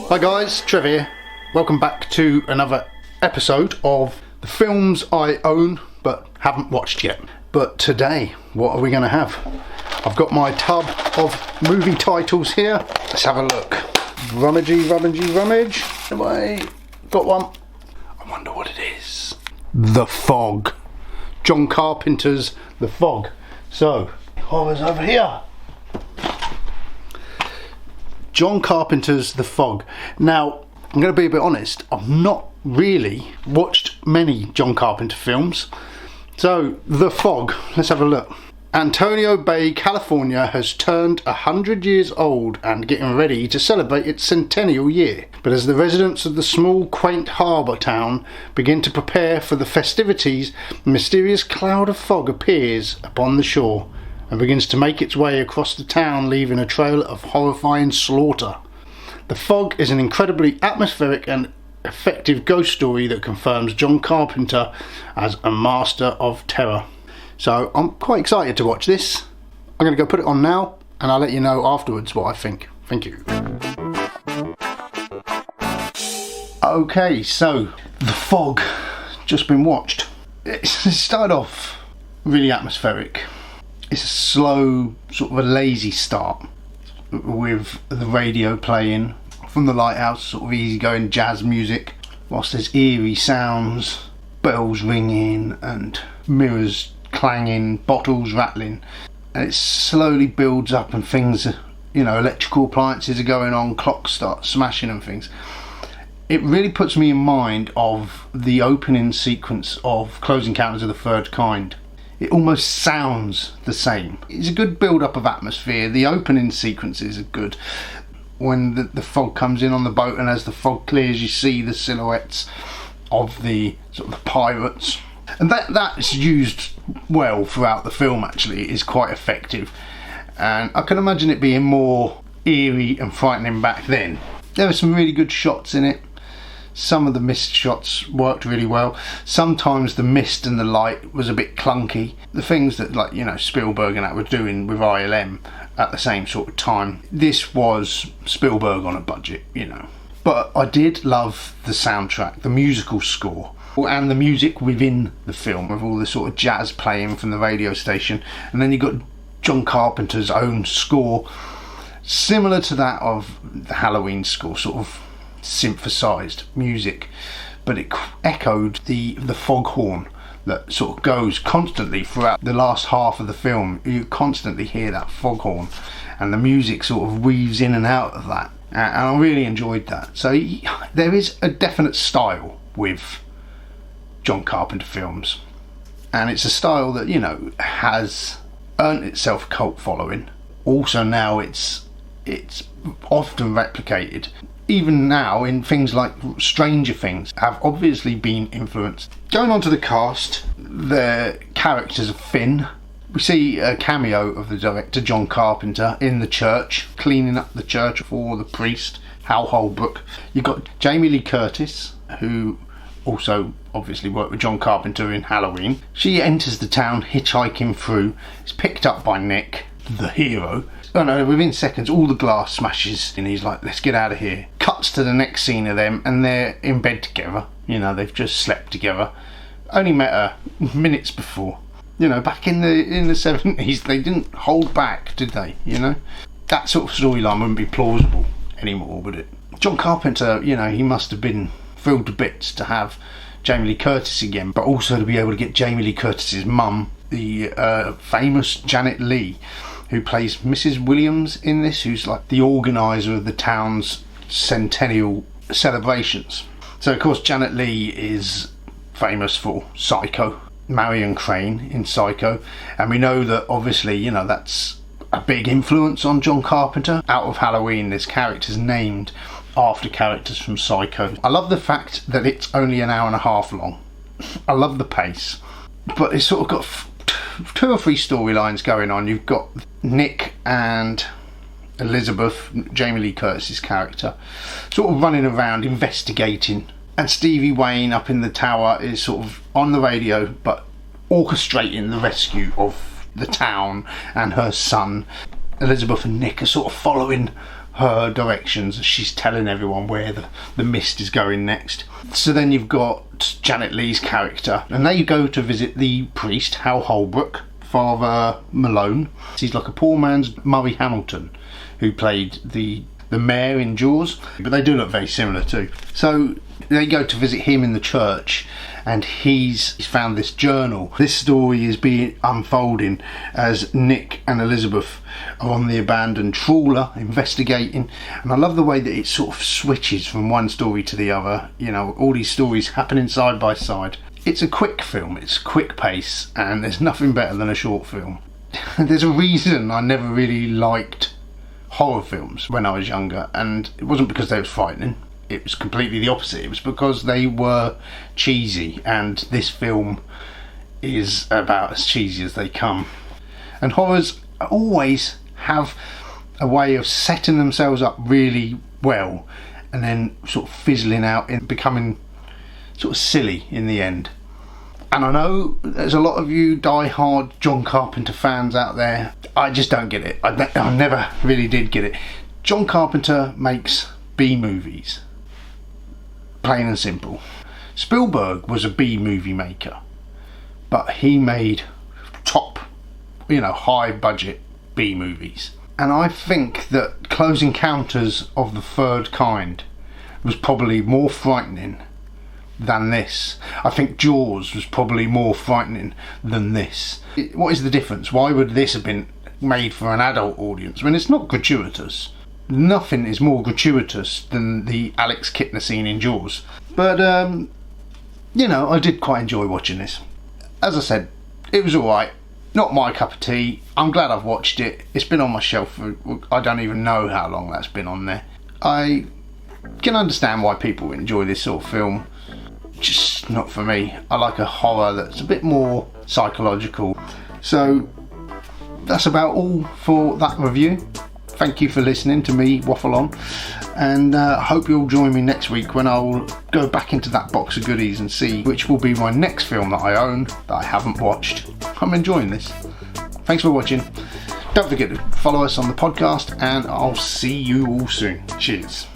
Hi guys, Trev here. Welcome back to another episode of the films I own but haven't watched yet. But today, what are we going to have? I've got my tub of movie titles here. Let's have a look. Rummagey. Have I got one? I wonder what it is. The Fog. John Carpenter's The Fog. So, horrors over here. John Carpenter's The Fog. Now, I'm going to be a bit honest, I've not really watched many John Carpenter films. So, The Fog, let's have a look. Antonio Bay, California has turned 100 years old and getting ready to celebrate its centennial year. But as the residents of the small, quaint harbour town begin to prepare for the festivities, a mysterious cloud of fog appears upon the shore and begins to make its way across the town, leaving a trail of horrifying slaughter. The Fog is an incredibly atmospheric and effective ghost story that confirms John Carpenter as a master of terror. So I'm quite excited to watch this. I'm going to go put it on now and I'll let you know afterwards what I think. Thank you. Okay, so The Fog, just been watched. It started off really atmospheric. It's a slow, sort of a lazy start with the radio playing from the lighthouse, sort of easygoing jazz music, whilst there's eerie sounds, bells ringing and mirrors clanging, bottles rattling, and it slowly builds up and things, you know, electrical appliances are going on, clocks start smashing and things. It really puts me in mind of the opening sequence of Close Encounters of the Third Kind. It almost sounds the same. It's a good build-up of atmosphere. The opening sequences are good. When the fog comes in on the boat, and as the fog clears, you see the silhouettes of the sort of the pirates, and that's used well throughout the film. Actually, it is quite effective, and I can imagine it being more eerie and frightening back then. There are some really good shots in it. Some of the mist shots worked really well. Sometimes the mist and the light was a bit clunky. The things that, like, you know, Spielberg and that were doing with ILM at the same sort of time. This was Spielberg on a budget, you know. But I did love the soundtrack, the musical score, and the music within the film, with all the sort of jazz playing from the radio station. And then you got John Carpenter's own score, similar to that of the Halloween score, sort of synthesized music, but it echoed the foghorn that sort of goes constantly throughout the last half of the film. You constantly hear that foghorn, and the music sort of weaves in and out of that, and I really enjoyed that. So there is a definite style with John Carpenter films, and it's a style that, you know, has earned itself a cult following. Also now it's often replicated. Even now in things like Stranger Things have obviously been influenced. Going on to the cast, the characters of Finn. We see a cameo of the director John Carpenter in the church, cleaning up the church for the priest, Hal Holbrrok. You've got Jamie Lee Curtis, who also obviously worked with John Carpenter in Halloween. She enters the town hitchhiking through, is picked up by Nick, the hero. Oh no, within seconds all the glass smashes and he's like, let's get out of here. Cuts to the next scene of them and they're in bed together. You know, they've just slept together. Only met her minutes before. You know, back in the 70s they didn't hold back, did they? You know, that sort of storyline wouldn't be plausible anymore, would it? John Carpenter, you know, he must have been thrilled to bits to have Jamie Lee Curtis again, but also to be able to get Jamie Lee Curtis's mum, the famous Janet Leigh, who plays Mrs. Williams in this, who's like the organiser of the town's centennial celebrations. So of course Janet Leigh is famous for Psycho, Marion Crane in Psycho, and we know that obviously, you know, that's a big influence on John Carpenter. Out of Halloween there's characters named after characters from Psycho. I love the fact that it's only an hour and a half long. I love the pace, but it's sort of got two or three storylines going on. You've got Nick and Elizabeth, Jamie Lee Curtis's character, sort of running around investigating, and Stevie Wayne up in the tower is sort of on the radio but orchestrating the rescue of the town and her son. Elizabeth and Nick are sort of following her directions as she's telling everyone where the mist is going next. So then you've got Janet Leigh's character, and they go to visit the priest, Hal Holbrrok, Father Malone. He's like a poor man's Murray Hamilton, who played the mayor in Jaws, but they do look very similar too. So they go to visit him in the church, and he's found this journal. This story is being unfolding as Nick and Elizabeth are on the abandoned trawler investigating, and I love the way that it sort of switches from one story to the other. You know, all these stories happening side by side. It's a quick film, it's quick pace, and there's nothing better than a short film. There's a reason I never really liked horror films when I was younger, and it wasn't because they were frightening. It was completely the opposite. It was because they were cheesy, and this film is about as cheesy as they come. And horrors always have a way of setting themselves up really well and then sort of fizzling out and becoming sort of silly in the end. And I know there's a lot of you die-hard John Carpenter fans out there. I just don't get it. I never really did get it. John Carpenter makes B-movies. Plain and simple. Spielberg was a B-movie maker, but he made top, high budget B-movies. And I think that Close Encounters of the Third Kind was probably more frightening than this. I think Jaws was probably more frightening than this. What is the difference? Why would this have been made for an adult audience when it's not gratuitous? Nothing is more gratuitous than the Alex Kintner scene in Jaws. But I did quite enjoy watching this. As I said, it was alright. Not my cup of tea. I'm glad I've watched it. It's been on my shelf for, I don't even know how long that's been on there. I can understand why people enjoy this sort of film. Just not for me. I like a horror that's a bit more psychological. So that's about all for that review. Thank you for listening to me waffle on, and I hope you'll join me next week when I'll go back into that box of goodies and see which will be my next film that I own that I haven't watched. I'm enjoying this. Thanks for watching. Don't forget to follow us on the podcast, and I'll see you all soon. Cheers.